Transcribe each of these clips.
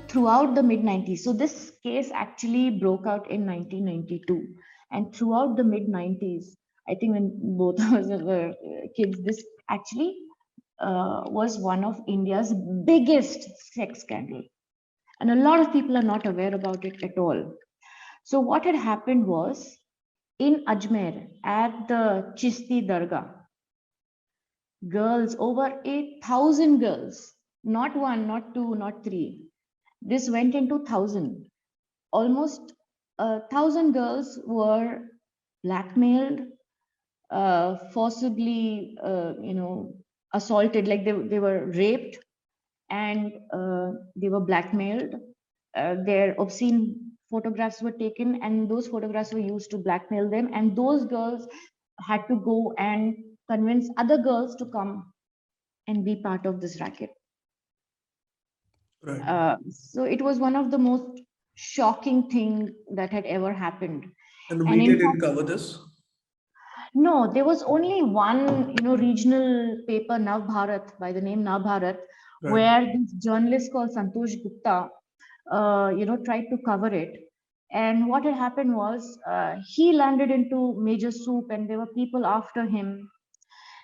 throughout the mid 90s. So this case actually broke out in 1992, and throughout the mid 90s, I think when both of us were kids, this actually was one of India's biggest sex scandal. And a lot of people are not aware about it at all. So what had happened was, in Ajmer at the Chisti Dargah, girls, over 8,000 girls, not one, not two, not three. This went into 1,000. Almost 1,000 girls were blackmailed, forcibly, assaulted, like they were raped, and they were blackmailed. Their obscene photographs were taken, and those photographs were used to blackmail them. And those girls had to go and convince other girls to come and be part of this racket. Right. So it was one of the most shocking thing that had ever happened. And the And media in didn't fact, cover this? no, there was only one, regional paper, Nav Bharat, by the name Nav Bharat, Right. where this journalist called Santosh Gupta, tried to cover it. And what had happened was, he landed into major soup, and there were people after him.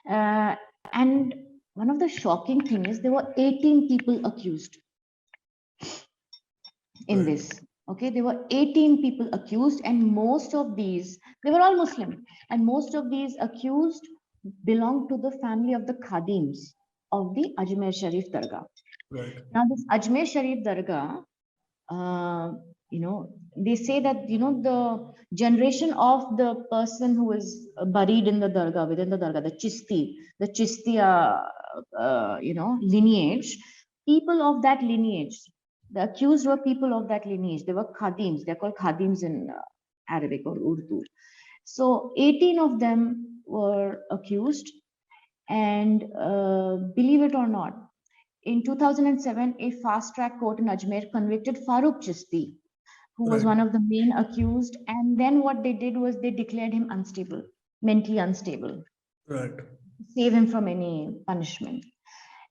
And one of the shocking things is there were 18 people accused in Right. this. Okay, there were 18 people accused, and most of these, they were all Muslim, and most of these accused belonged to the family of the Khadims of the Ajmer Sharif Dargah. Right. Now, this Ajmer Sharif Dargah, they say that, the generation of the person who is buried in the Dargah, within the Dargah, the Chisti, lineage, people of that lineage, the accused were people of that lineage. They were Khadims. They're called Khadims in Arabic or Urdu. So 18 of them were accused. And believe it or not, in 2007, a fast-track court in Ajmer convicted Farooq Chisti, who was Right. one of the main accused. And then what they did was they declared him unstable, mentally unstable, Right. save him from any punishment.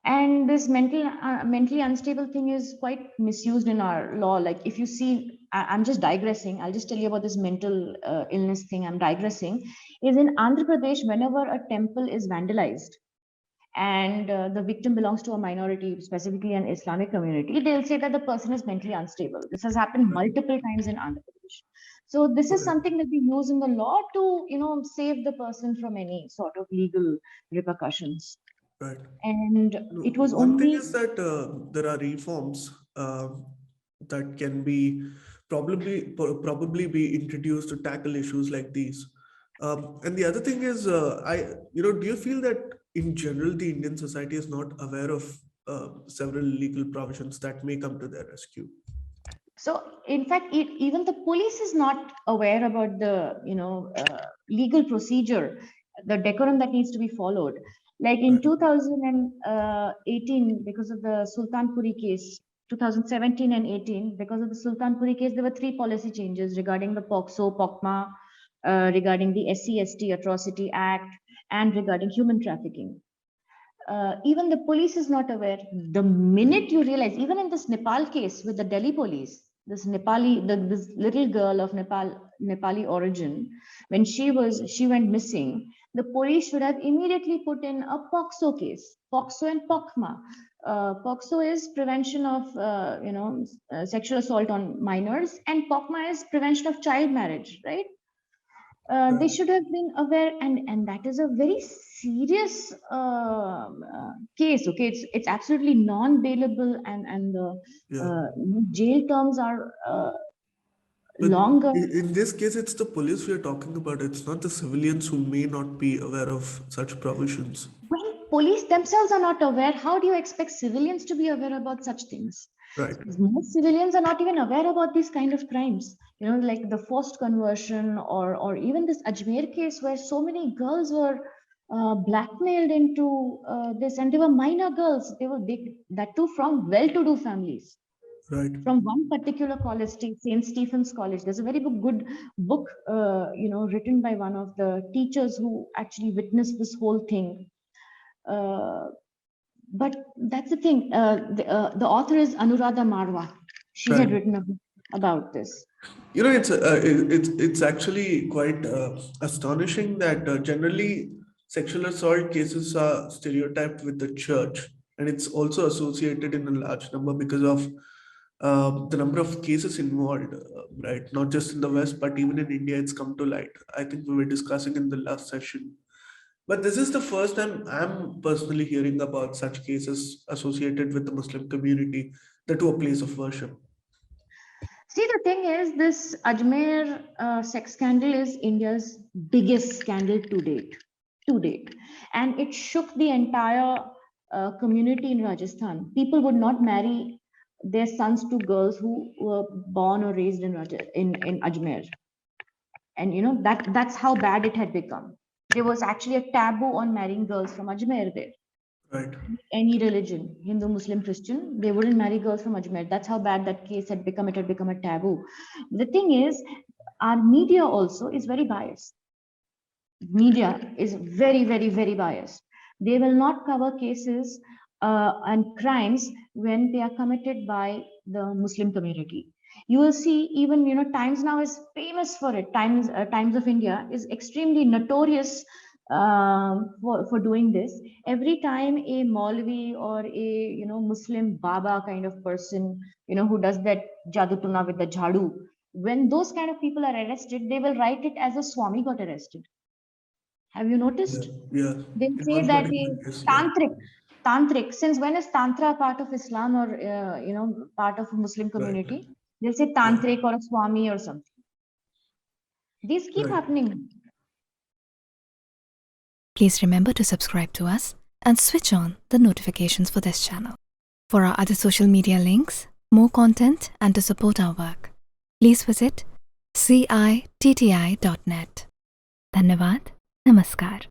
And this mentally unstable thing is quite misused in our law. Like, if you see, I'm just digressing, I'll just tell you about this mental illness thing. I'm digressing. Is in Andhra Pradesh, whenever a temple is vandalized and the victim belongs to a minority, specifically an Islamic community, they'll say that the person is mentally unstable. This has happened multiple times in Andhra Pradesh. So this is Right. something that we use in the law to, save the person from any sort of legal repercussions. Right. And No, it was one thing only, is that there are reforms that can be probably be introduced to tackle issues like these. And the other thing is, do you feel that in general the Indian society is not aware of several legal provisions that may come to their rescue? so in fact, even the police is not aware about the, legal procedure, the decorum that needs to be followed. Like in Right. 2018, because of the Sultanpuri case, 2017 and 18, because of the Sultanpuri case, there were 3 policy changes regarding the POCSO, POCMA, regarding the SC/ST Atrocity Act, and regarding human trafficking. Even the police is not aware. The minute you realize, even in this Nepal case with the Delhi police, this this little girl of Nepali origin, when she went missing, the police should have immediately put in a POCSO case, POCSO and POCMA. POCSO is prevention of, sexual assault on minors, and POCMA is prevention of child marriage, right? They should have been aware, and that is a very serious case. Okay, it's absolutely non-bailable, and the Yeah. jail terms are But longer. in this case, it's the police we are talking about. It's not the civilians who may not be aware of such provisions. When police themselves are not aware, how do you expect civilians to be aware about such things? Right. Most civilians are not even aware about these kind of crimes, like the forced conversion, or even this Ajmer case where so many girls were blackmailed into this, and they were minor girls. They were big, that too from well-to-do families. Right. From one particular college, St. Stephen's College. There's a very good book, written by one of the teachers who actually witnessed this whole thing. But that's the thing. The author is Anuradha Marwa. She had written a book about this. It's actually quite astonishing that generally sexual assault cases are stereotyped with the church, and it's also associated in a large number because of the number of cases involved, right? Not just in the West, but even in India, it's come to light. I think we were discussing in the last session. But this is the first time I'm personally hearing about such cases associated with the Muslim community, the to a place of worship. See, the thing is, this Ajmer sex scandal is India's biggest scandal to date. To date, and it shook the entire community in Rajasthan. People would not marry their sons to girls who were born or raised in in Ajmer, and that's how bad it had become. There was actually a taboo on marrying girls from Ajmer there. Right. Any religion, Hindu, Muslim, Christian, they wouldn't marry girls from Ajmer. That's how bad that case had become. It had become a taboo. The thing is, our media also is very biased. Media is very, very, very biased. They will not cover cases and crimes when they are committed by the Muslim community. You will see, even Times now is famous for it. Times of India is extremely notorious for doing this. Every time a Maulvi or a Muslim Baba kind of person, who does that jadutuna with the jhadu, when those kind of people are arrested, they will write it as a Swami got arrested. Have you Yeah, noticed? yeah. They In say one that particular a case, yeah, tantric. Since when is tantra part of Islam or part of a Muslim right, community? They'll say yeah, tantric or a swami or something. These keep right. happening. Please remember to subscribe to us and switch on the notifications for this channel. For our other social media links, more content, and to support our work, please visit citti.net. Dhanyavad. Namaskar.